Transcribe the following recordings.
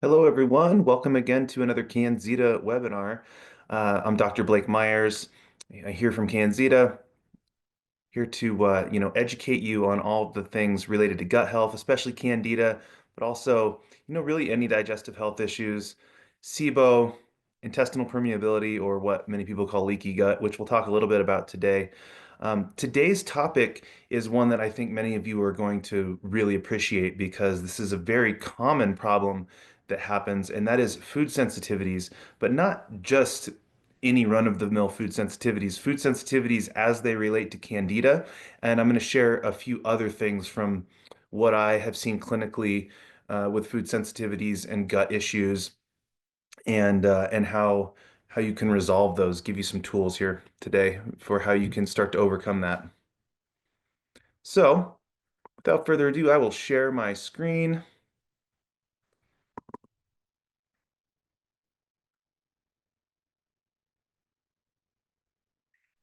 Hello, everyone. Welcome again to another Candida webinar. I'm Dr. Blake Myers, here from Candida, here to educate you on all the things related to gut health, especially Candida, but also really any digestive health issues, SIBO, intestinal permeability, or what many people call leaky gut, which we'll talk a little bit about today. Today's topic is one that I think many of you are going to really appreciate because this is a very common problem that happens, and that is food sensitivities, but not just any run-of-the-mill food sensitivities as they relate to Candida. And I'm going to share a few other things from what I have seen clinically with food sensitivities and gut issues, and how you can resolve those. Give you some tools here today for how you can start to overcome that. So, without further ado, I will share my screen.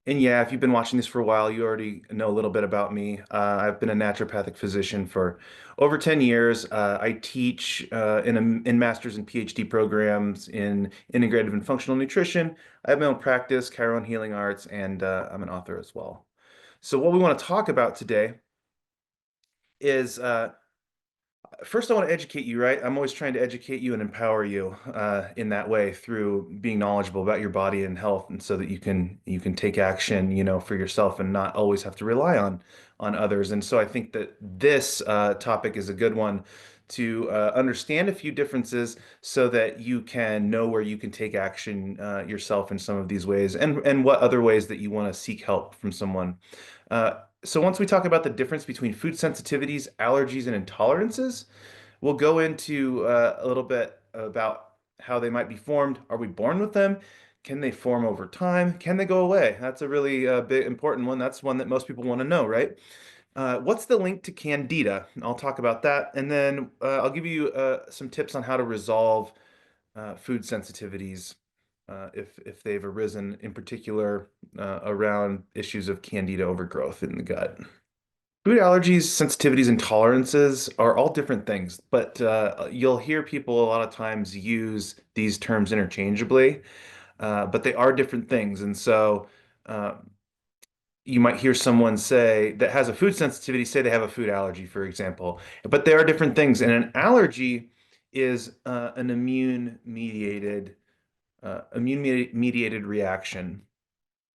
And yeah, if you've been watching this for a while, you already know a little bit about me. I've been a naturopathic physician for over 10 years. I teach in master's and PhD programs in integrative and functional nutrition. I have my own practice, Chiron Healing Arts, and I'm an author as well. So what we want to talk about today is first, I want to educate you, right? I'm always trying to educate you and empower you in that way through being knowledgeable about your body and health, and so that you can take action, for yourself and not always have to rely on others. And so I think that this topic is a good one to understand a few differences so that you can know where you can take action yourself in some of these ways, and what other ways that you want to seek help from someone. So once we talk about the difference between food sensitivities, allergies, and intolerances, we'll go into a little bit about how they might be formed. Are we born with them? Can they form over time? Can they go away? That's a really big, important one. That's one that most people want to know, right? What's the link to Candida? I'll talk about that. And then I'll give you some tips on how to resolve food sensitivities if they've arisen, in particular around issues of Candida overgrowth in the gut. Food allergies, sensitivities, and tolerances are all different things, but you'll hear people a lot of times use these terms interchangeably, but they are different things. And so uh, you might hear someone say that has a food sensitivity, say they have a food allergy, for example, but they are different things. And an allergy is an immune mediated reaction.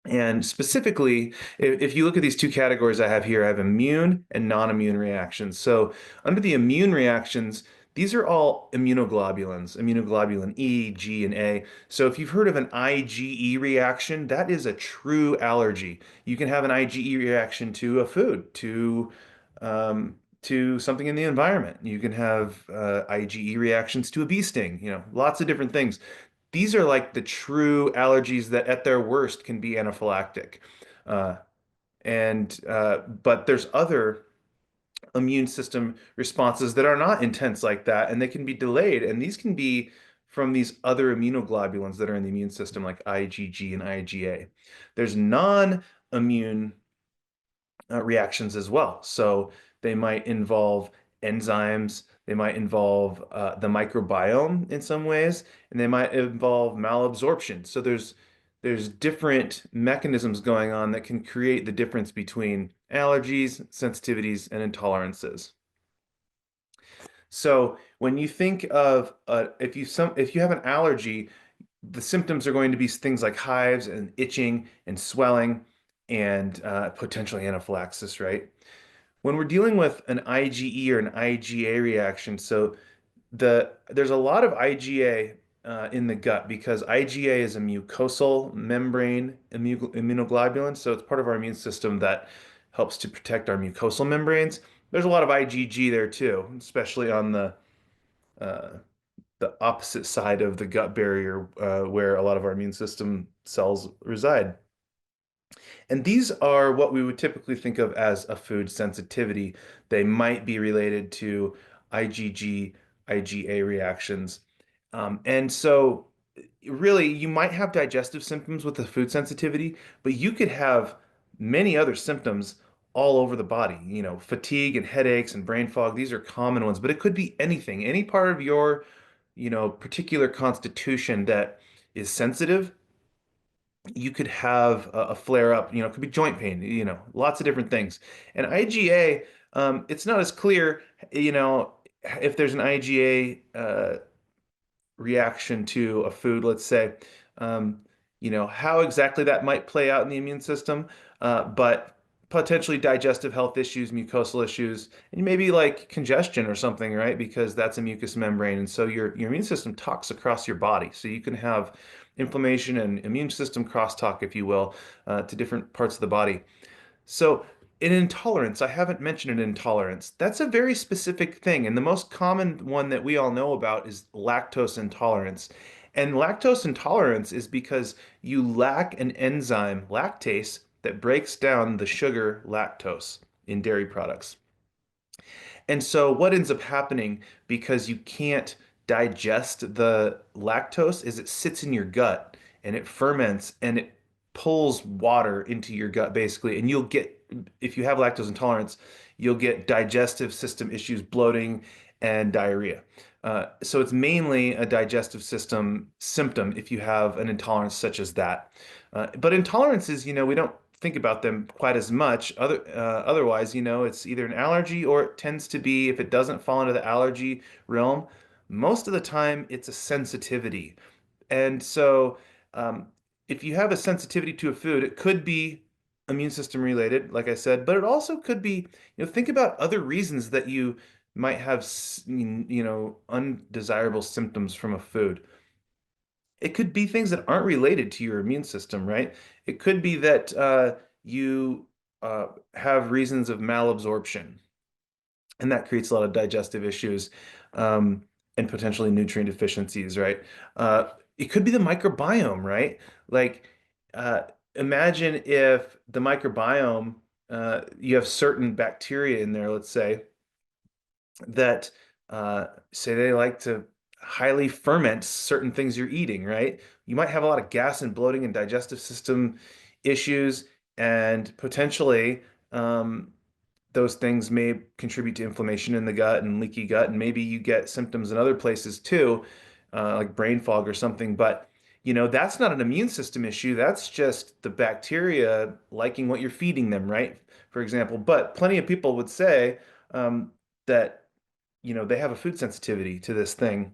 And specifically, if you look at these two categories I have here, I have immune and non-immune reactions. So under the immune reactions, these are all immunoglobulins, immunoglobulin E, G, and A. So if you've heard of an IgE reaction, that is a true allergy. You can have an IgE reaction to a food, to something in the environment. You can have IgE reactions to a bee sting, lots of different things. These are like the true allergies that at their worst can be anaphylactic. Uh, but there's other immune system responses that are not intense like that, and they can be delayed. And these can be from these other immunoglobulins that are in the immune system, like IgG and IgA. There's non-immune reactions as well. So they might involve enzymes, they might involve the microbiome in some ways, and they might involve malabsorption. So there's different mechanisms going on that can create the difference between allergies, sensitivities, and intolerances. So when you think of if you have an allergy, the symptoms are going to be things like hives and itching and swelling and potentially anaphylaxis, right? When we're dealing with an IgE or an IgA reaction, so there's a lot of IgA in the gut because IgA is a mucosal membrane immunoglobulin, so it's part of our immune system that helps to protect our mucosal membranes. There's a lot of IgG there too, especially on uh, the opposite side of the gut barrier, where a lot of our immune system cells reside. And these are what we would typically think of as a food sensitivity. They might be related to IgG, IgA reactions. And so, really, you might have digestive symptoms with the food sensitivity, but you could have many other symptoms all over the body. Fatigue and headaches and brain fog, these are common ones, but it could be anything, any part of your particular constitution that is sensitive, you could have a flare up, it could be joint pain, lots of different things. And IgA, it's not as clear, if there's an IgA reaction to a food, let's say, um, how exactly that might play out in the immune system, but potentially digestive health issues, mucosal issues, and maybe like congestion or something, right? Because that's a mucous membrane, and so your immune system talks across your body, so you can have inflammation and immune system crosstalk, if you will, to different parts of the body. So, an intolerance, I haven't mentioned an intolerance. That's a very specific thing. And the most common one that we all know about is lactose intolerance. And lactose intolerance is because you lack an enzyme, lactase, that breaks down the sugar lactose in dairy products. And so what ends up happening because you can't digest the lactose is it sits in your gut and it ferments and it pulls water into your gut basically. And you'll get, if you have lactose intolerance, you'll get digestive system issues, bloating, and diarrhea. So it's mainly a digestive system symptom if you have an intolerance such as that. But intolerances, we don't think about them quite as much. Otherwise, it's either an allergy or it tends to be, if it doesn't fall into the allergy realm, most of the time it's a sensitivity. And so, um, if you have a sensitivity to a food, it could be immune system related, like I said, but it also could be, think about other reasons that you might have, undesirable symptoms from a food. It could be things that aren't related to your immune system, right? It could be that you have reasons of malabsorption, and that creates a lot of digestive issues um, and potentially nutrient deficiencies, right? It could be the microbiome, right? Like, uh, imagine if the microbiome, you have certain bacteria in there, let's say, that say they like to highly ferment certain things you're eating, right? You might have a lot of gas and bloating and digestive system issues, and potentially um, those things may contribute to inflammation in the gut and leaky gut, and maybe you get symptoms in other places too, like brain fog or something. But that's not an immune system issue. That's just the bacteria liking what you're feeding them, right? For example. But plenty of people would say that they have a food sensitivity to this thing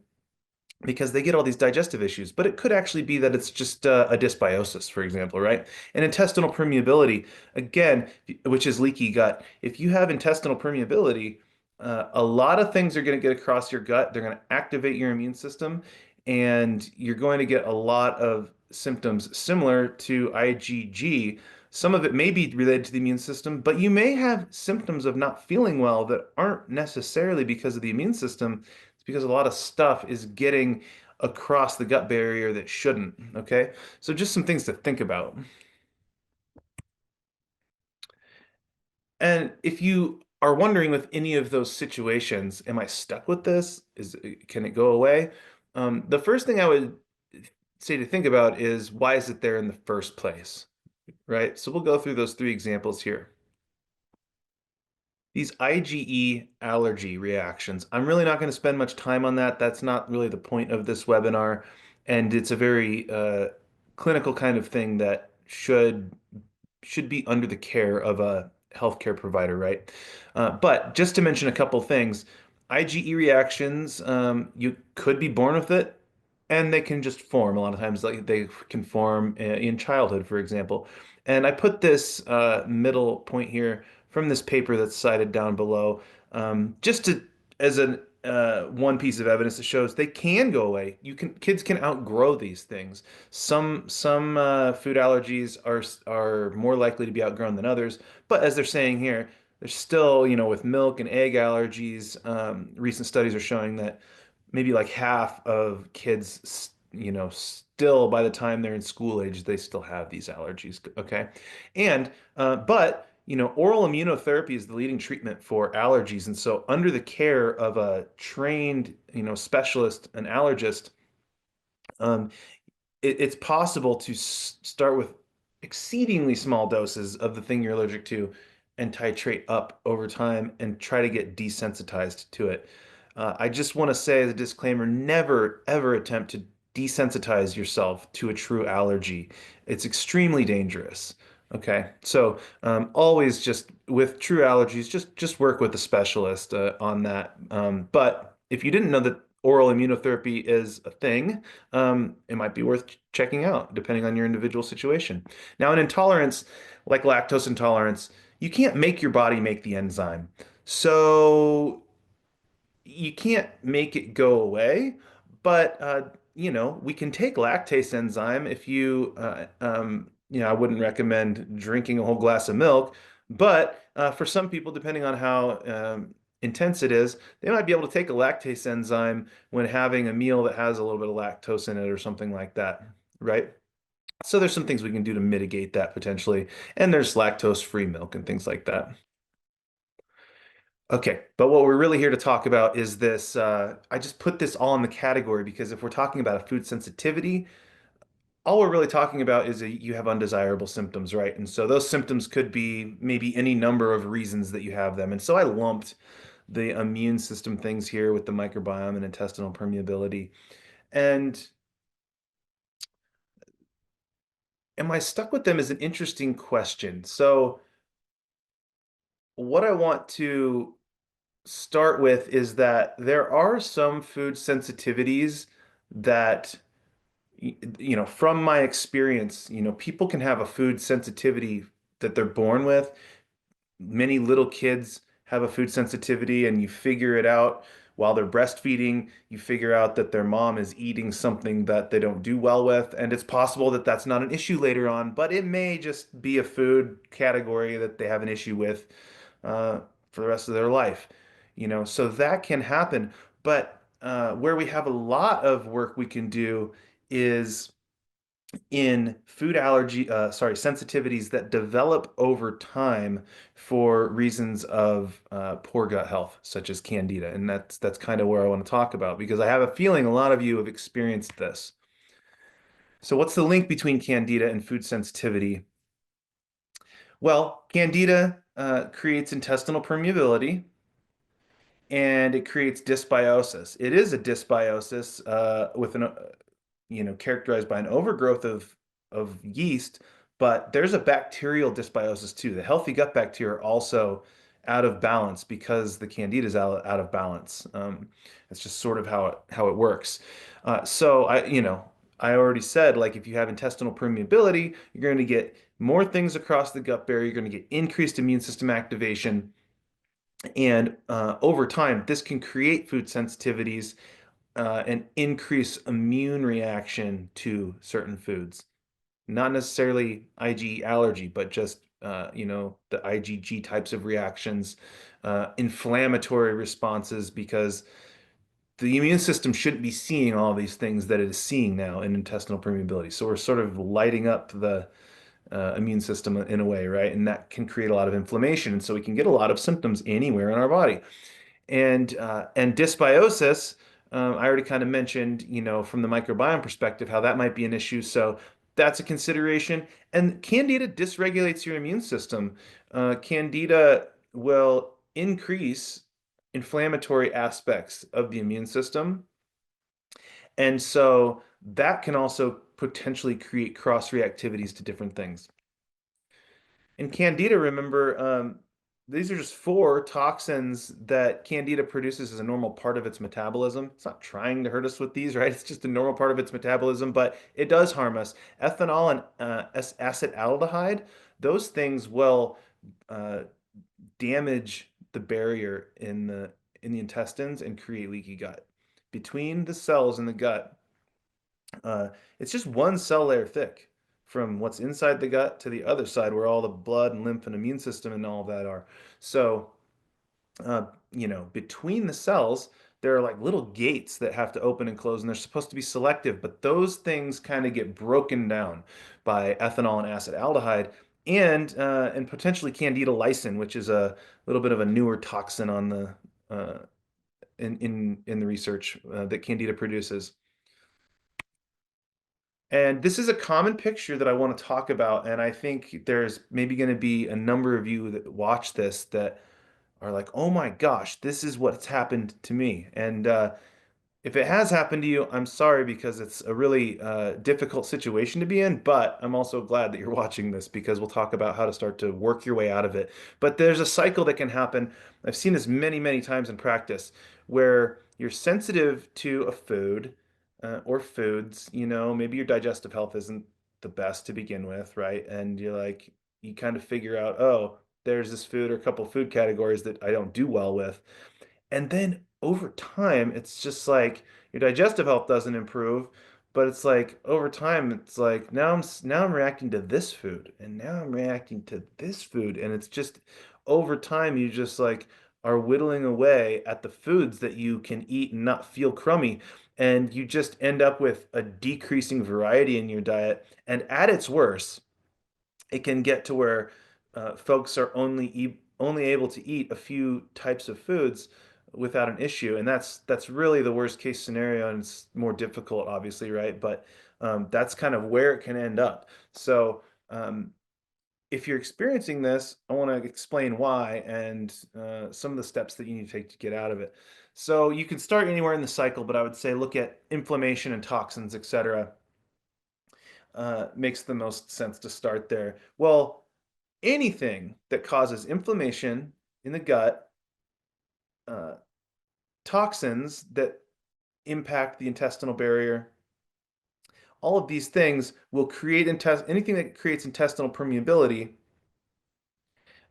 because they get all these digestive issues. But it could actually be that it's just a dysbiosis, for example, right? And intestinal permeability, again, which is leaky gut. If you have intestinal permeability, a lot of things are going to get across your gut. They're going to activate your immune system, and you're going to get a lot of symptoms similar to IgG. Some of it may be related to the immune system, but you may have symptoms of not feeling well that aren't necessarily because of the immune system. It's because a lot of stuff is getting across the gut barrier that shouldn't. Okay. So just some things to think about. And if you are wondering with any of those situations, am I stuck with this? Can it go away? The first thing I would say to think about is why is it there in the first place? Right? So we'll go through those three examples here. These IgE allergy reactions. I'm really not going to spend much time on that. That's not really the point of this webinar. And it's a very clinical kind of thing that should be under the care of a healthcare provider, right? But just to mention a couple things, IgE reactions, you could be born with it, and they can just form. A lot of times, like they can form in childhood, for example. And I put this middle point here from this paper that's cited down below, just to as an one piece of evidence that shows they can go away. Kids can outgrow these things. Some food allergies are more likely to be outgrown than others, but as they're saying here, there's still, with milk and egg allergies, recent studies are showing that maybe like half of kids, still by the time they're in school age, they still have these allergies. Okay. And, but, oral immunotherapy is the leading treatment for allergies. And so, under the care of a trained, specialist, an allergist, um, it's possible to start with exceedingly small doses of the thing you're allergic to and titrate up over time and try to get desensitized to it. I just want to say as a disclaimer, never ever attempt to desensitize yourself to a true allergy. It's extremely dangerous. Okay, so always just with true allergies, just work with a specialist on that. But if you didn't know that oral immunotherapy is a thing, it might be worth checking out depending on your individual situation. Now, an intolerance like lactose intolerance, you can't make your body make the enzyme. So you can't make it go away, but we can take lactase enzyme if I wouldn't recommend drinking a whole glass of milk, but for some people, depending on how intense it is, they might be able to take a lactase enzyme when having a meal that has a little bit of lactose in it or something like that, right? So there's some things we can do to mitigate that potentially, and there's lactose-free milk and things like that. Okay, but what we're really here to talk about is this. I just put this all in the category because if we're talking about a food sensitivity, all we're really talking about is you have undesirable symptoms, right? And so those symptoms could be maybe any number of reasons that you have them. And so I lumped the immune system things here with the microbiome and intestinal permeability. And am I stuck with them is an interesting question. So what I want to start with is that there are some food sensitivities that from my experience, people can have a food sensitivity that they're born with. Many little kids have a food sensitivity, and you figure it out while they're breastfeeding. You figure out that their mom is eating something that they don't do well with, and it's possible that that's not an issue later on, but it may just be a food category that they have an issue with uh, for the rest of their life. So that can happen. But where we have a lot of work we can do is in sensitivities that develop over time for reasons of poor gut health, such as Candida. And that's kind of where I want to talk about because I have a feeling a lot of you have experienced this. So what's the link between Candida and food sensitivity? Well, Candida creates intestinal permeability and it creates dysbiosis. It is a dysbiosis with an characterized by an overgrowth of yeast, but there's a bacterial dysbiosis too. The healthy gut bacteria are also out of balance because the candida is out of balance. That's just sort of how it works. So I already said like if you have intestinal permeability, you're going to get more things across the gut barrier. You're going to get increased immune system activation, and over time, this can create food sensitivities and increase immune reaction to certain foods. Not necessarily IgE allergy, but just the IgG types of reactions, inflammatory responses, because the immune system shouldn't be seeing all these things that it is seeing now in intestinal permeability. So we're sort of lighting up the immune system in a way, right? And that can create a lot of inflammation. And so we can get a lot of symptoms anywhere in our body. And dysbiosis, I already kind of mentioned, from the microbiome perspective, how that might be an issue. So that's a consideration. And Candida dysregulates your immune system. Candida will increase inflammatory aspects of the immune system. And so that can also potentially create cross reactivities to different things. And Candida, remember, these are just four toxins that Candida produces as a normal part of its metabolism. It's not trying to hurt us with these, right? It's just a normal part of its metabolism, but it does harm us. Ethanol and acetaldehyde, those things will uh, damage the barrier in the intestines and create leaky gut. Between the cells in the gut, uh, it's just one cell layer thick from what's inside the gut to the other side where all the blood and lymph and immune system and all of that are. So, between the cells, there are like little gates that have to open and close, and they're supposed to be selective, but those things kind of get broken down by ethanol and acetaldehyde and potentially candida lysine, which is a little bit of a newer toxin on the in the research that candida produces. And this is a common picture that I want to talk about. And I think there's maybe going to be a number of you that watch this that are like, oh my gosh, this is what's happened to me. And if it has happened to you, I'm sorry because it's a really difficult situation to be in, but I'm also glad that you're watching this because we'll talk about how to start to work your way out of it. But there's a cycle that can happen. I've seen this many, many times in practice where you're sensitive to a food or foods, maybe your digestive health isn't the best to begin with, right? And you're like, you kind of figure out, oh, there's this food or a couple food categories that I don't do well with. And then over time, it's just like your digestive health doesn't improve, but it's like over time, it's like now I'm reacting to this food, and now I'm reacting to this food, and it's just over time you just like are whittling away at the foods that you can eat and not feel crummy, and you just end up with a decreasing variety in your diet. And at its worst, it can get to where folks are only able to eat a few types of foods without an issue, and that's really the worst case scenario, and it's more difficult, obviously, right? But that's kind of where it can end up. So if you're experiencing this, I want to explain why and some of the steps that you need to take to get out of it. So you can start anywhere in the cycle, but I would say look at inflammation and toxins, etc. Makes the most sense to start there. Well, anything that causes inflammation in the gut, uh, toxins that impact the intestinal barrier, all of these things will create anything that creates intestinal permeability.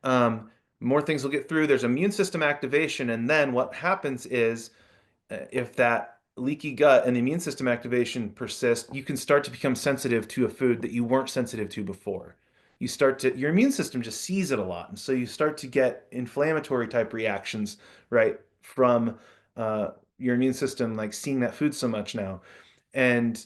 Um, More things will get through. There's immune system activation, and then what happens is if that leaky gut and the immune system activation persist, you can start to become sensitive to a food that you weren't sensitive to before. Your immune system just sees it a lot. And so you start to get inflammatory type reactions, right, from your immune system, like seeing that food so much now. And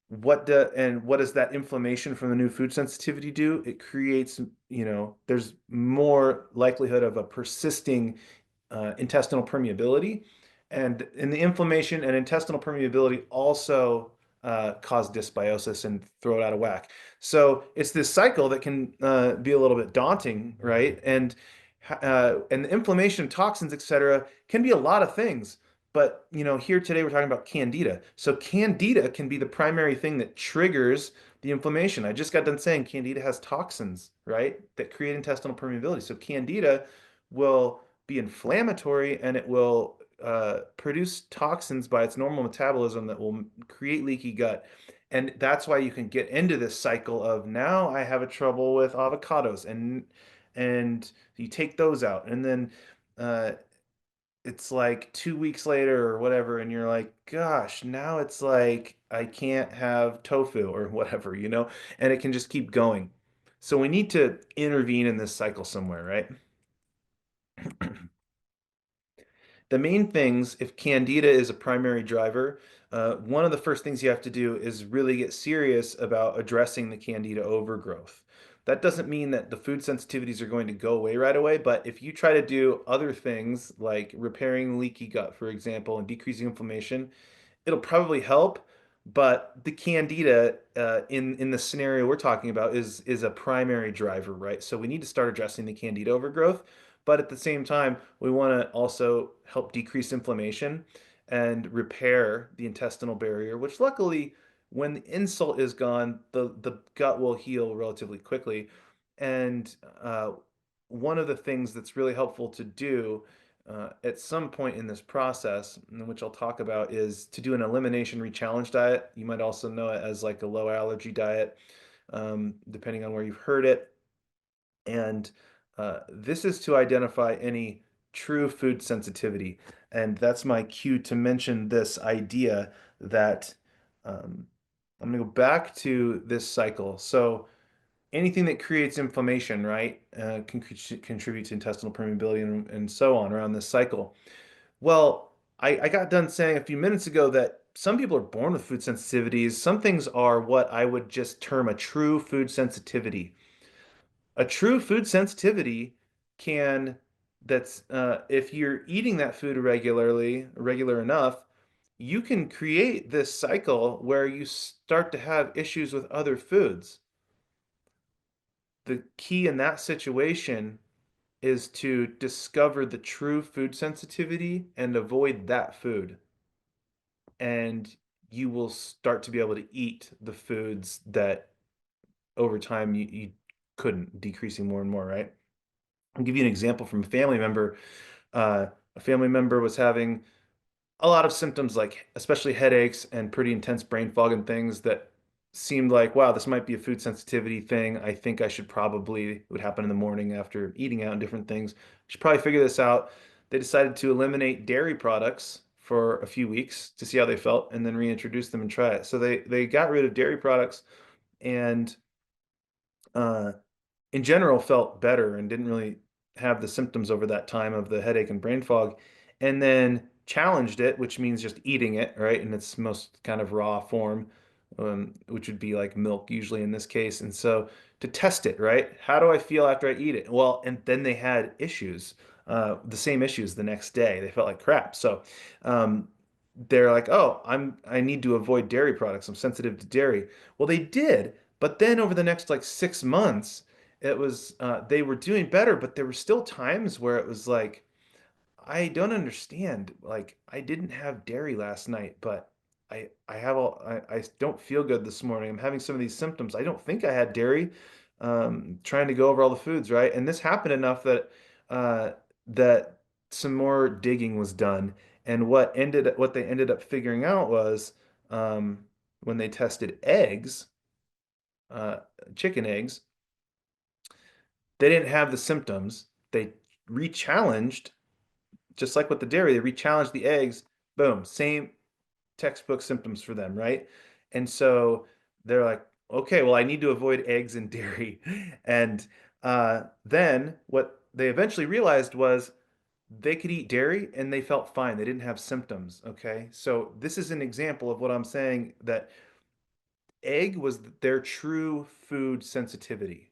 what does that inflammation from the new food sensitivity do? It creates, there's more likelihood of a persisting intestinal permeability. And in the inflammation and intestinal permeability also cause dysbiosis and throw it out of whack. So it's this cycle that can be a little bit daunting, right? And the inflammation, toxins, etc., can be a lot of things. But here today we're talking about Candida. So Candida can be the primary thing that triggers the inflammation. I just got done saying Candida has toxins, right, that create intestinal permeability. So Candida will be inflammatory and it will produce toxins by its normal metabolism that will create leaky gut. And that's why you can get into this cycle of now I have a trouble with avocados and you take those out and then uh, it's like 2 weeks later or whatever and you're like gosh now it's like I can't have tofu or whatever, and it can just keep going. So we need to intervene in this cycle somewhere, right? The main things, if Candida is a primary driver, one of the first things you have to do is really get serious about addressing the Candida overgrowth. That doesn't mean that the food sensitivities are going to go away right away, but if you try to do other things like repairing leaky gut, for example, and decreasing inflammation, it'll probably help, but the Candida in the scenario we're talking about is a primary driver, right? So we need to start addressing the Candida overgrowth, but at the same time, we want to also help decrease inflammation and repair the intestinal barrier, which luckily, when the insult is gone, the gut will heal relatively quickly. And one of the things that's really helpful to do at some point in this process, which I'll talk about, is to do an elimination-rechallenge diet. You might also know it as like a low allergy diet, depending on where you've heard it. And this is to identify any true food sensitivity. And that's my cue to mention this idea that I'm going to go back to this cycle. So anything that creates inflammation, right, can contribute to intestinal permeability and so on around this cycle. Well, I got done saying a few minutes ago that some people are born with food sensitivities. Some things are what I would just term a true food sensitivity. A true food sensitivity can, that's if you're eating that food regular enough, you can create this cycle where you start to have issues with other foods. The key in that situation is to discover the true food sensitivity and avoid that food. And you will start to be able to eat the foods that over time you couldn't, decreasing more and more, right? I'll give you an example from a family member. Uh, a family member was having a lot of symptoms, like especially headaches and pretty intense brain fog and things that seemed like, wow, this might be a food sensitivity thing. I think I should probably, it would happen in the morning after eating out and different things. Should probably figure this out. They decided to eliminate dairy products for a few weeks to see how they felt and then reintroduce them and try it. So they got rid of dairy products and uh, in general felt better and didn't really have the symptoms over that time of the headache and brain fog, and then challenged it, which means just eating it, right, in its most kind of raw form, which would be like milk usually in this case. And so to test it, right, how do I feel after I eat it? Well, and then they had issues, the same issues the next day. They felt like crap. So um, they're like, oh, I need to avoid dairy products. I'm sensitive to dairy. Well, they did, but then over the next like 6 months it was they were doing better, but there were still times where it was like, I don't understand. Like, I didn't have dairy last night, but I don't feel good this morning. I'm having some of these symptoms. I don't think I had dairy. Trying to go over all the foods, right? And this happened enough that uh, that some more digging was done. And what they ended up figuring out was when they tested eggs, uh, chicken eggs, they didn't have the symptoms. They re-challenged, just like with the dairy, they re-challenged the eggs. Boom, same textbook symptoms for them, right? And so they're like, okay, well, I need to avoid eggs and dairy. And then what they eventually realized was they could eat dairy and they felt fine. They didn't have symptoms. Okay. So this is an example of what I'm saying, that egg was their true food sensitivity.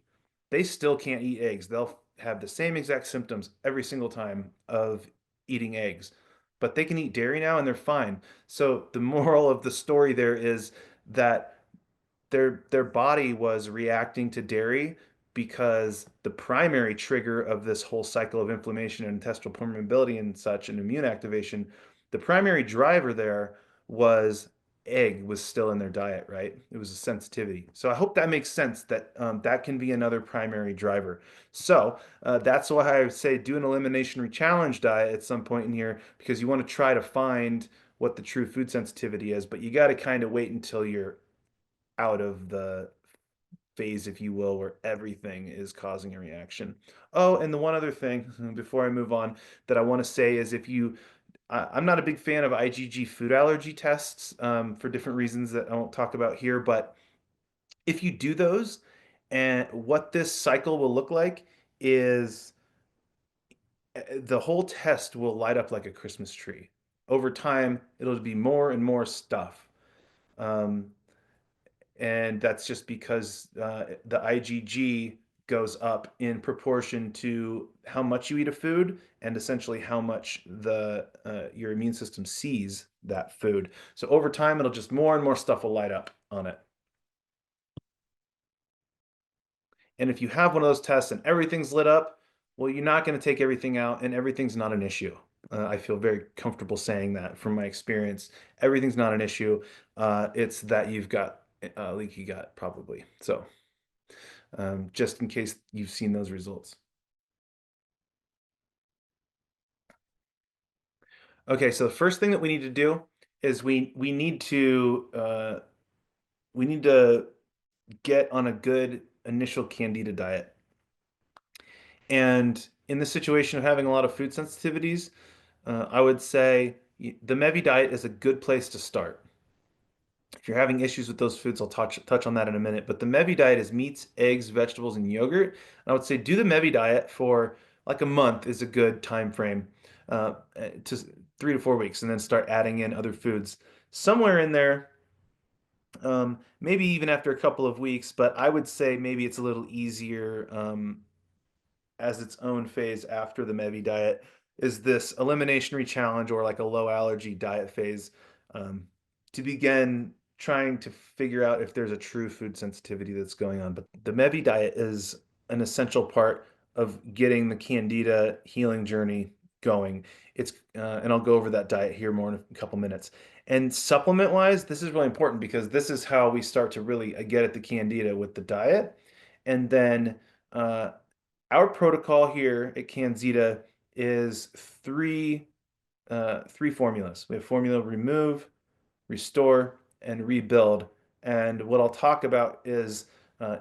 They still can't eat eggs. They'll have the same exact symptoms every single time of eating eggs, but they can eat dairy now and they're fine. So the moral of the story there is that their body was reacting to dairy because the primary trigger of this whole cycle of inflammation and intestinal permeability and such and immune activation, the primary driver there was egg was still in their diet, right? It was a sensitivity. So I hope that makes sense, that that can be another primary driver. So that's why I would say do an elimination-rechallenge diet at some point in here, because you want to try to find what the true food sensitivity is, but you got to kind of wait until you're out of the phase, if you will, where everything is causing a reaction. Oh, and the one other thing before I move on that I want to say is, if you, I'm not a big fan of IgG food allergy tests for different reasons that I won't talk about here, but if you do those, and what this cycle will look like is the whole test will light up like a Christmas tree. Over time, it'll be more and more stuff. Um, and that's just because the IgG goes up in proportion to how much you eat of food and essentially how much the your immune system sees that food. So over time, it'll just more and more stuff will light up on it. And if you have one of those tests and everything's lit up, well, you're not going to take everything out, and everything's not an issue. I feel very comfortable saying that from my experience. Everything's not an issue. It's that you've got leaky gut, probably. So just in case you've seen those results. Okay, so the first thing that we need to do is we need to get on a good initial Candida diet. And in the situation of having a lot of food sensitivities, I would say the MEVY diet is a good place to start. If you're having issues with those foods, I'll touch on that in a minute. But the MEVY diet is meats, eggs, vegetables, and yogurt. And I would say do the MEVY diet for like a month is a good time frame, to 3 to 4 weeks, and then start adding in other foods somewhere in there. Maybe even after a couple of weeks, but I would say maybe it's a little easier as its own phase after the MEVY diet is this elimination-rechallenge, or like a low allergy diet phase, um, to begin trying to figure out if there's a true food sensitivity that's going on. But the MEVY diet is an essential part of getting the Candida healing journey going. And I'll go over that diet here more in a couple minutes. And supplement wise, this is really important because this is how we start to really get at the Candida with the diet. And then uh, our protocol here at Candida is three formulas. We have formula remove, restore, and rebuild. And what I'll talk about is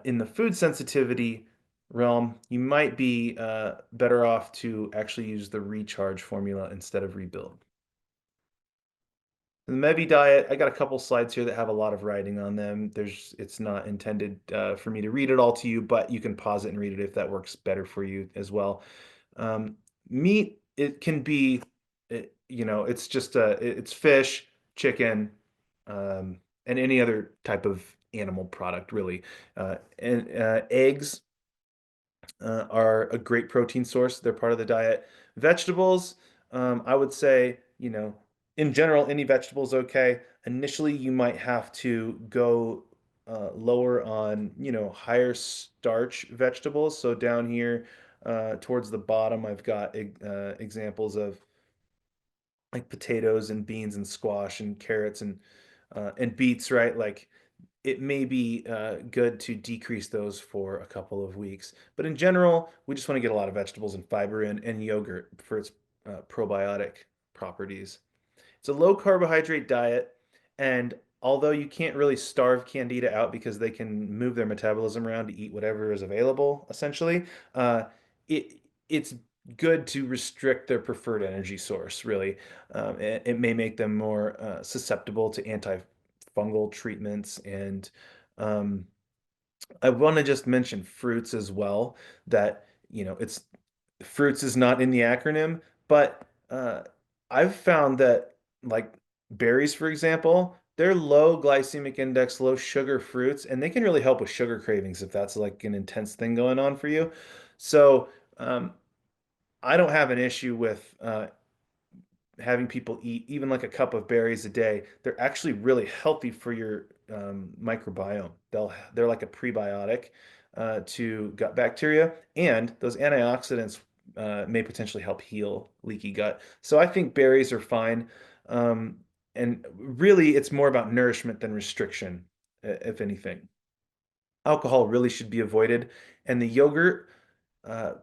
in the food sensitivity realm, you might be better off to actually use the recharge formula instead of rebuild. The MEVY diet, I got a couple slides here that have a lot of writing on them. It's not intended for me to read it all to you, but you can pause it and read it if that works better for you as well. Um, Meat, it can be, it's just it's fish, chicken, and any other type of animal product, really. And eggs are a great protein source. They're part of the diet. Vegetables, I would say, in general, any vegetables okay. Initially, you might have to go lower on, higher starch vegetables. So down here towards the bottom, I've got examples of like potatoes and beans and squash and carrots and beets, right? Like it may be good to decrease those for a couple of weeks. But in general, we just want to get a lot of vegetables and fiber in, and yogurt for its probiotic properties. It's a low carbohydrate diet, and although you can't really starve Candida out because they can move their metabolism around to eat whatever is available, essentially, it's good to restrict their preferred energy source, really. It may make them more susceptible to antifungal treatments. And um, I want to just mention fruits as well, that, it's fruits is not in the acronym, but I've found that like berries, for example, they're low glycemic index, low sugar fruits, and they can really help with sugar cravings if that's like an intense thing going on for you. So I don't have an issue with having people eat even like a cup of berries a day. They're actually really healthy for your microbiome. They're like a prebiotic to gut bacteria, and those antioxidants may potentially help heal leaky gut. So I think berries are fine. Um, and really, it's more about nourishment than restriction, if anything. Alcohol really should be avoided, and the yogurt. Uh,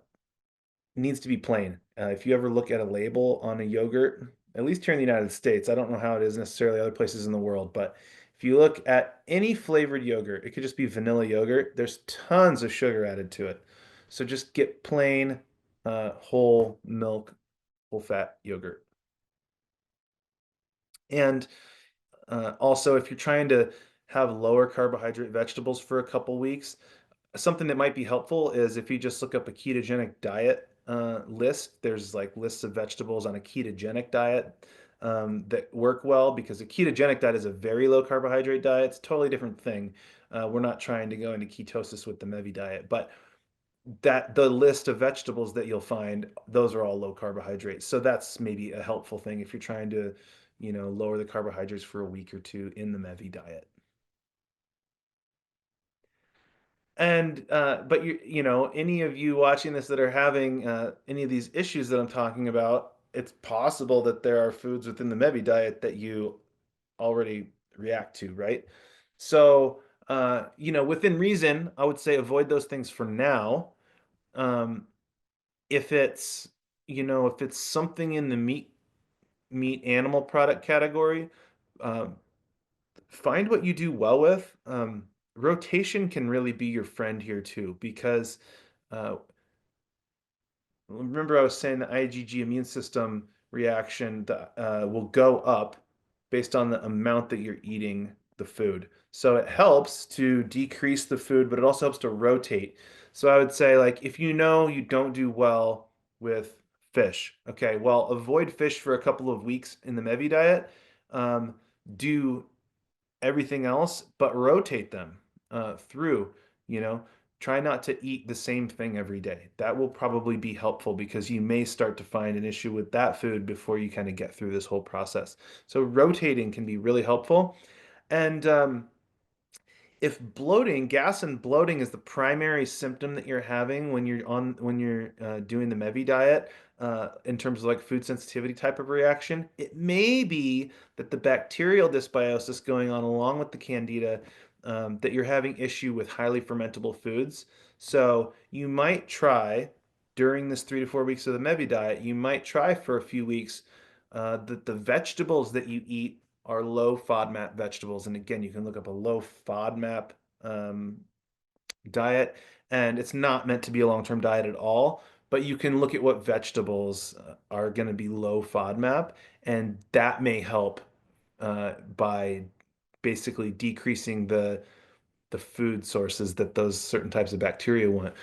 needs to be plain. If you ever look at a label on a yogurt, at least here in the United States, I don't know how it is necessarily other places in the world, but if you look at any flavored yogurt, it could just be vanilla yogurt. There's tons of sugar added to it. So just get plain whole milk, full fat yogurt. And also, if you're trying to have lower carbohydrate vegetables for a couple weeks, something that might be helpful is if you just look up a ketogenic diet list, there's like lists of vegetables on a ketogenic diet that work well, because a ketogenic diet is a very low carbohydrate diet. It's a totally different thing. We're not trying to go into ketosis with the MEVY diet, but that the list of vegetables that you'll find, those are all low carbohydrates. So that's maybe a helpful thing if you're trying to, lower the carbohydrates for a week or two in the MEVY diet. And but any of you watching this that are having any of these issues that I'm talking about, it's possible that there are foods within the MEVI diet that you already react to, right? So within reason, I would say avoid those things for now. Um, if it's if it's something in the meat animal product category, um, find what you do well with. Rotation can really be your friend here too, because uh, remember I was saying the IgG immune system reaction will go up based on the amount that you're eating the food. So it helps to decrease the food, but it also helps to rotate. So I would say, like, if you don't do well with fish, okay, well, avoid fish for a couple of weeks in the MEVI diet. Um, do everything else, but rotate them through, you know. Try not to eat the same thing every day. That will probably be helpful because you may start to find an issue with that food before you kind of get through this whole process. So rotating can be really helpful. And if bloating, gas and bloating is the primary symptom that you're having when you're doing the MEVY diet, in terms of like food sensitivity type of reaction, it may be that the bacterial dysbiosis going on along with the Candida, that you're having issue with highly fermentable foods. So you might try during this 3 to 4 weeks of the MEVY diet, you might try for a few weeks that the vegetables that you eat are low FODMAP vegetables. And again, you can look up a low FODMAP um, diet, and it's not meant to be a long-term diet at all. But you can look at what vegetables are going to be low FODMAP, and that may help by basically decreasing the food sources that those certain types of bacteria want.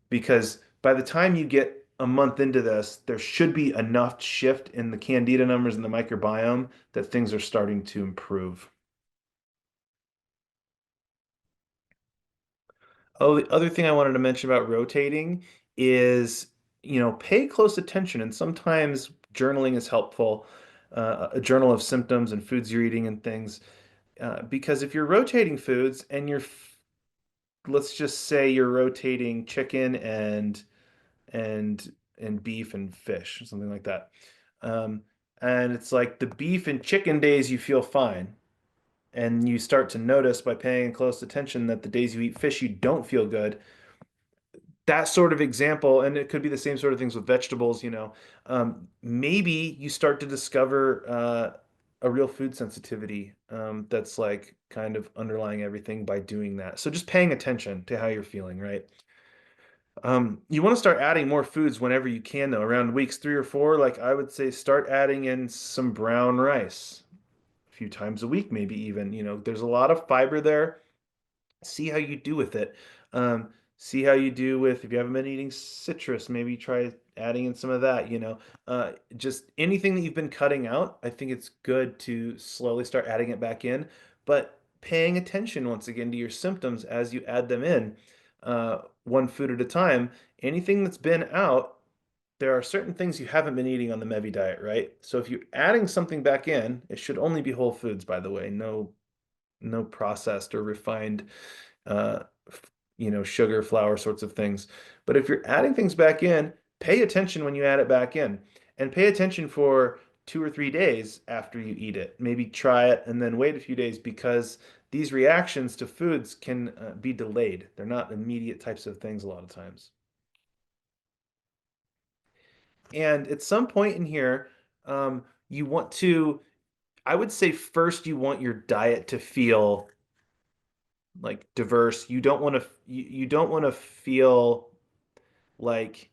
Because by the time you get a month into this, there should be enough shift in the candida numbers in the microbiome that things are starting to improve. Oh, the other thing I wanted to mention about rotating is, pay close attention. And sometimes journaling is helpful, a journal of symptoms and foods you're eating and things. Because if you're rotating foods and let's just say you're rotating chicken and and beef and fish, something like that. Um, and it's like the beef and chicken days you feel fine. And you start to notice by paying close attention that the days you eat fish you don't feel good. That sort of example, and it could be the same sort of things with vegetables, maybe you start to discover a real food sensitivity that's like kind of underlying everything by doing that. So just paying attention to how you're feeling, right? You want to start adding more foods whenever you can, though. Around weeks 3 or 4, like I would say, start adding in some brown rice a few times a week, maybe even. There's a lot of fiber there. See how you do with it. See how you do with if you haven't been eating citrus, maybe try adding in some of that, just anything that you've been cutting out. I think it's good to slowly start adding it back in, but paying attention once again to your symptoms as you add them in, one food at a time. Anything that's been out, there are certain things you haven't been eating on the MEVY diet, right? So if you're adding something back in, it should only be whole foods, by the way. No processed or refined, uh, sugar, flour sorts of things. But if you're adding things back in, pay attention when you add it back in, and pay attention for 2 or 3 days after you eat it. Maybe try it and then wait a few days, because these reactions to foods can be delayed. They're not immediate types of things a lot of times. And at some point in here, you want to, I would say first you want your diet to feel like diverse. You don't want to feel like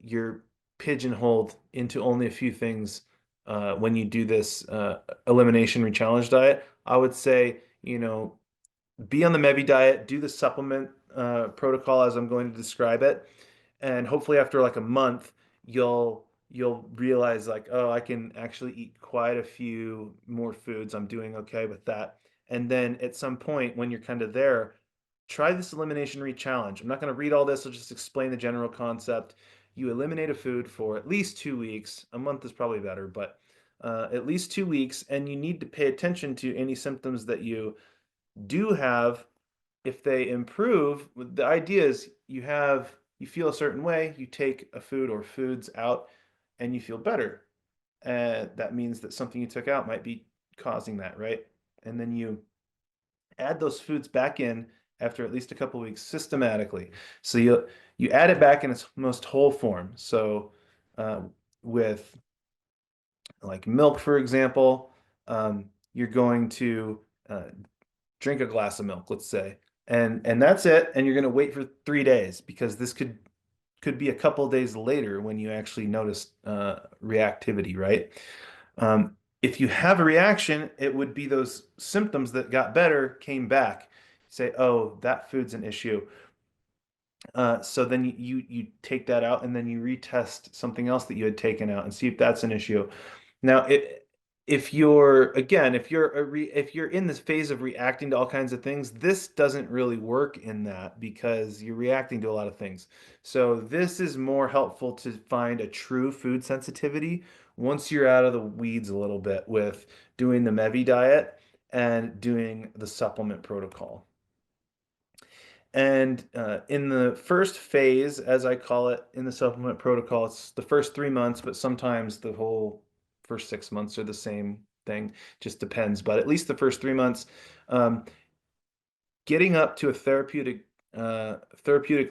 you're pigeonholed into only a few things when you do this elimination-rechallenge diet. I would say, be on the MEVY diet, do the supplement protocol as I'm going to describe it, and hopefully after like a month, you'll realize like, oh, I can actually eat quite a few more foods. I'm doing okay with that. And then at some point when you're kind of there, try this elimination re-challenge. I'm not going to read all this. I'll just explain the general concept. You eliminate a food for at least 2 weeks. A month is probably better, but at least 2 weeks, and you need to pay attention to any symptoms that you do have. If they improve, the idea is you feel a certain way, you take a food or foods out, and you feel better. And that means that something you took out might be causing that, right? And then you add those foods back in after at least a couple of weeks systematically. So you add it back in its most whole form. So uh, with like milk, for example, you're going to drink a glass of milk, let's say, and that's it. And you're going to wait for 3 days, because this could be a couple of days later when you actually notice reactivity, right? If you have a reaction, it would be those symptoms that got better came back. Say, oh, that food's an issue. So then you take that out, and then you retest something else that you had taken out and see if that's an issue. Now, if you're again, if you're in this phase of reacting to all kinds of things, this doesn't really work in that, because you're reacting to a lot of things. So this is more helpful to find a true food sensitivity once you're out of the weeds a little bit with doing the MEVY diet and doing the supplement protocol. And in the first phase, as I call it in the supplement protocol, it's the first 3 months, but sometimes the whole first 6 months are the same thing. Just depends. But at least the first 3 months, um, getting up to a therapeutic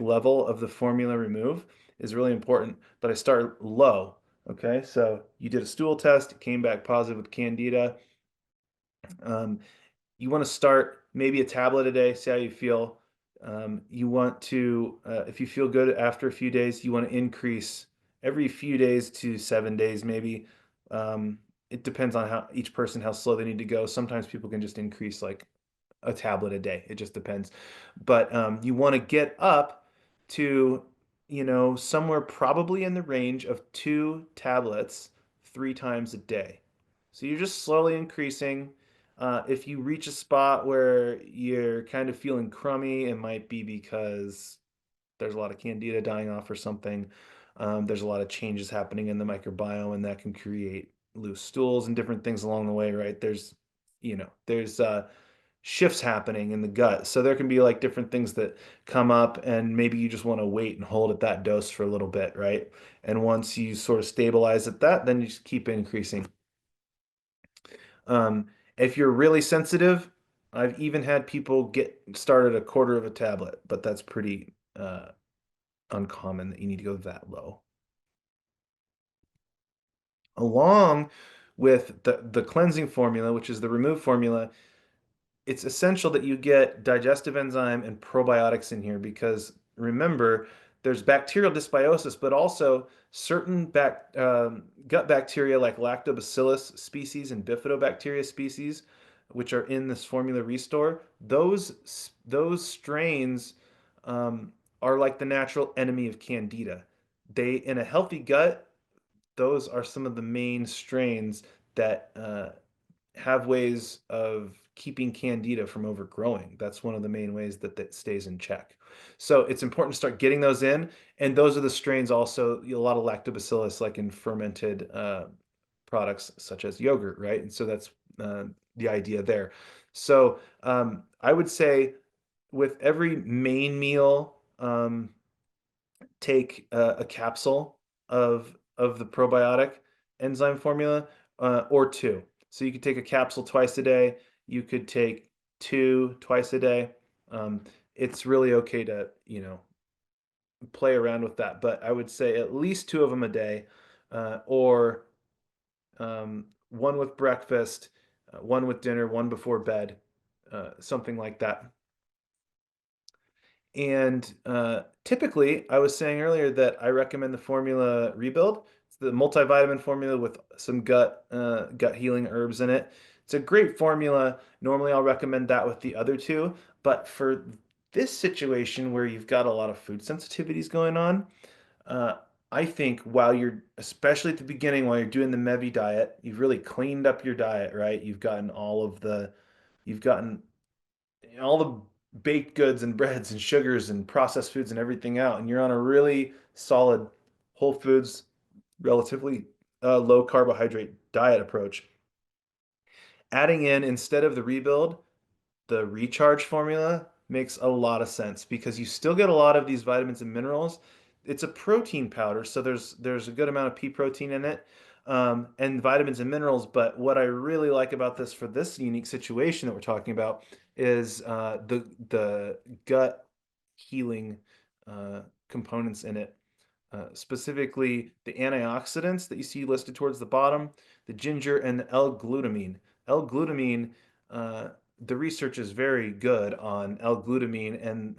level of the formula remove is really important. But I start low. Okay, so you did a stool test, it came back positive with Candida. Um, you want to start maybe a tablet a day, see how you feel. You want to, if you feel good after a few days, you want to increase every few days to 7 days, maybe. Um, it depends on how each person, how slow they need to go. Sometimes people can just increase like a tablet a day. It just depends. But you want to get up to, somewhere probably in the range of 2 tablets 3 times a day. So you're just slowly increasing. If you reach a spot where you're kind of feeling crummy, it might be because there's a lot of candida dying off or something. There's a lot of changes happening in the microbiome, and that can create loose stools and different things along the way, right? There's shifts happening in the gut. So there can be like different things that come up, and maybe you just want to wait and hold at that dose for a little bit, right? And once you sort of stabilize at that, then you just keep increasing. Um, if you're really sensitive, I've even had people get started a quarter of a tablet, but that's pretty uncommon that you need to go that low. Along with the cleansing formula, which is the remove formula, it's essential that you get digestive enzyme and probiotics in here because remember, there's bacterial dysbiosis, but also certain gut bacteria like lactobacillus species and bifidobacteria species, which are in this formula restore. Those strains um, are like the natural enemy of Candida. They, in a healthy gut, those are some of the main strains that have ways of keeping candida from overgrowing. That's one of the main ways that that stays in check. So it's important to start getting those in. And those are the strains also, a lot of lactobacillus, like in fermented products such as yogurt, right? And so that's the idea there. So I would say with every main meal, take a capsule of the probiotic enzyme formula or two. So you could take a capsule twice a day. You could take two twice a day. Um, it's really okay to, play around with that, but I would say at least two of them a day, or one with breakfast, one with dinner, one before bed, something like that. And typically, I was saying earlier that I recommend the formula Rebuild. It's the multivitamin formula with some gut healing herbs in it. It's a great formula. Normally, I'll recommend that with the other two, but for this situation where you've got a lot of food sensitivities going on, uh, I think while you're, especially at the beginning, while you're doing the MEVY diet, you've really cleaned up your diet, right? You've gotten all the baked goods and breads and sugars and processed foods and everything out, and you're on a really solid whole foods, relatively low carbohydrate diet approach. Adding in instead of the rebuild, the recharge formula makes a lot of sense because you still get a lot of these vitamins and minerals. It's a protein powder, so there's a good amount of pea protein in it, and vitamins and minerals. But what I really like about this for this unique situation that we're talking about is the gut healing components in it. Specifically the antioxidants that you see listed towards the bottom, the ginger and the L-glutamine. L-glutamine, the research is very good on L-glutamine and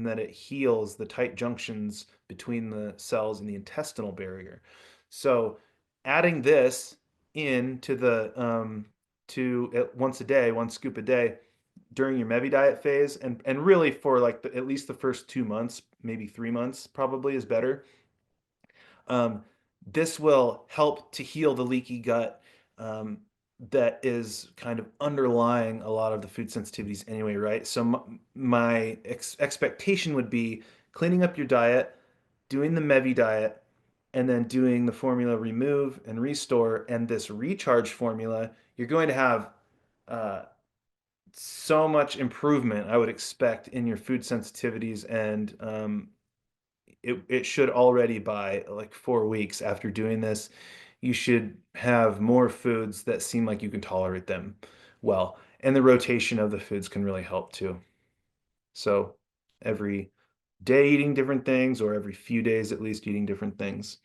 that it heals the tight junctions between the cells in the intestinal barrier. So adding this in to the once a day, 1 scoop a day during your MEVY diet phase, and really for like at least the first 2 months, maybe 3 months, probably is better. Um, this will help to heal the leaky gut that is kind of underlying a lot of the food sensitivities anyway, right? So my expectation would be cleaning up your diet, doing the MEVY diet, and then doing the formula remove and restore and this recharge formula. You're going to have uh, so much improvement I would expect in your food sensitivities, and it should already by like 4 weeks after doing this, you should have more foods that seem like you can tolerate them well. And the rotation of the foods can really help too. So every day eating different things, or every few days at least eating different things.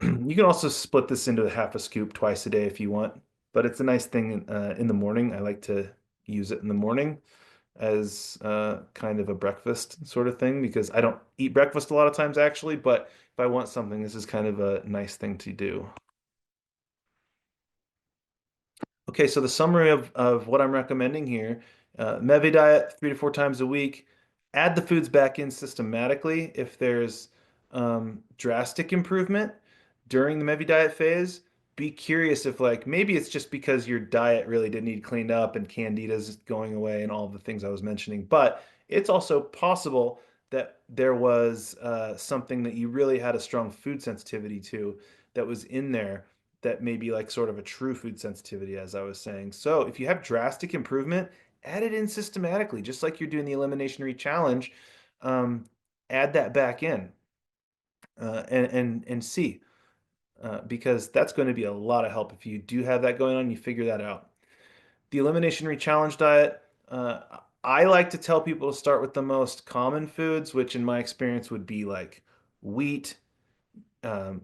You can also split this into a half a scoop twice a day if you want, but it's a nice thing in the morning. I like to use it in the morning as kind of a breakfast sort of thing because I don't eat breakfast a lot of times actually, but if I want something, this is kind of a nice thing to do. Okay, so the summary of what I'm recommending here, MEVY diet 3 to 4 times a week. Add the foods back in systematically if there's drastic improvement during the MEVY diet phase. Be curious if like maybe it's just because your diet really did need cleaned up and Candida's going away and all the things I was mentioning. But it's also possible that there was something that you really had a strong food sensitivity to that was in there that may be like sort of a true food sensitivity, as I was saying. So if you have drastic improvement, add it in systematically, just like you're doing the elimination-rechallenge. Um, Add that back in and see, because that's going to be a lot of help if you do have that going on. You figure that out. The elimination-rechallenge diet. I like to tell people to start with the most common foods, which in my experience would be like wheat, um,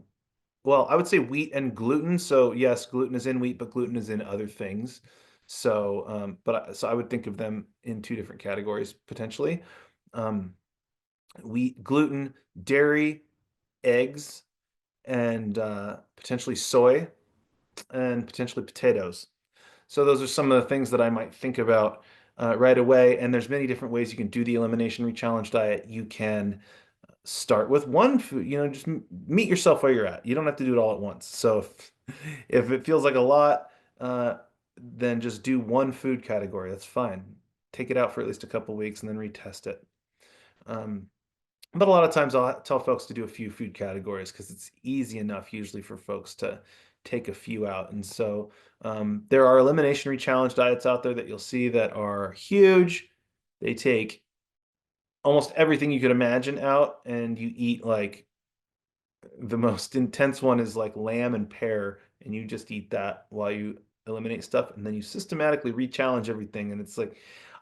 well, I would say wheat and gluten. So yes, gluten is in wheat, but gluten is in other things. So, so I would think of them in two different categories potentially. Um, Wheat, gluten, dairy, eggs, and potentially soy, and potentially potatoes. So those are some of the things that I might think about right away. And there's many different ways you can do the elimination-rechallenge diet. You can start with one food, just meet yourself where you're at. You don't have to do it all at once. So if it feels like a lot, uh, then just do one food category. That's fine. Take it out for at least a couple weeks and then retest it. Um, but a lot of times I'll tell folks to do a few food categories because it's easy enough usually for folks to take a few out. And so there are elimination-rechallenge diets out there that you'll see that are huge. They take almost everything you could imagine out, and you eat like the most intense one is like lamb and pear, and you just eat that while you eliminate stuff, and then you systematically re-challenge everything. And it's like,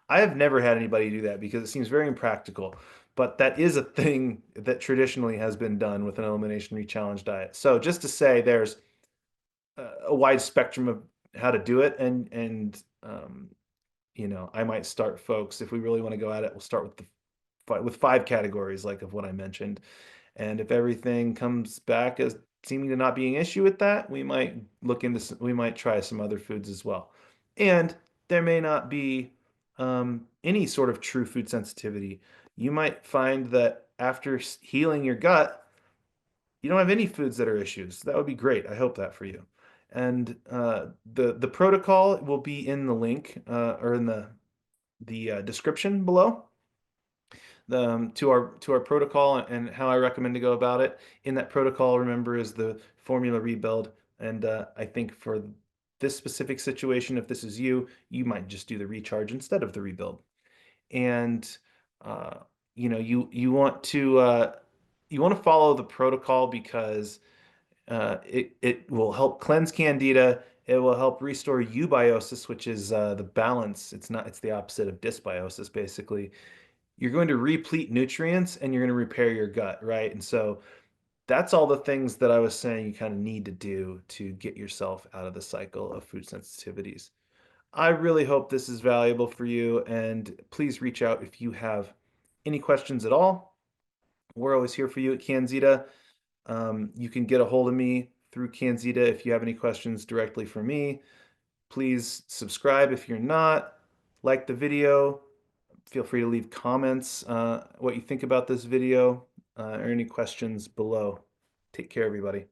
I have never had anybody do that because it seems very impractical, but that is a thing that traditionally has been done with an elimination re-challenge diet. So just to say, there's a wide spectrum of how to do it, and I might start folks if we really want to go at it. We'll start with with 5 categories like of what I mentioned. And if everything comes back as seeming to not be an issue with that, we might we might try some other foods as well. And there may not be any sort of true food sensitivity. You might find that after healing your gut, you don't have any foods that are issues. That would be great. I hope that for you. And the protocol will be in the link or in the description below to our protocol and how I recommend to go about it. In that protocol, remember, is the formula rebuild. And I think for this specific situation, if this is you, you might just do the recharge instead of the rebuild. And uh, you want to follow the protocol because it will help cleanse Candida. It will help restore eubiosis, which is the balance. It's the opposite of dysbiosis, basically. You're going to replete nutrients and you're going to repair your gut, right? And so that's all the things that I was saying you kind of need to do to get yourself out of the cycle of food sensitivities. I really hope this is valuable for you, and please reach out if you have any questions at all. We're always here for you at Candida. You can get a hold of me through Candida if you have any questions directly for me. Please subscribe if you're not. Like the video. Feel free to leave comments, what you think about this video, or any questions below. Take care, everybody.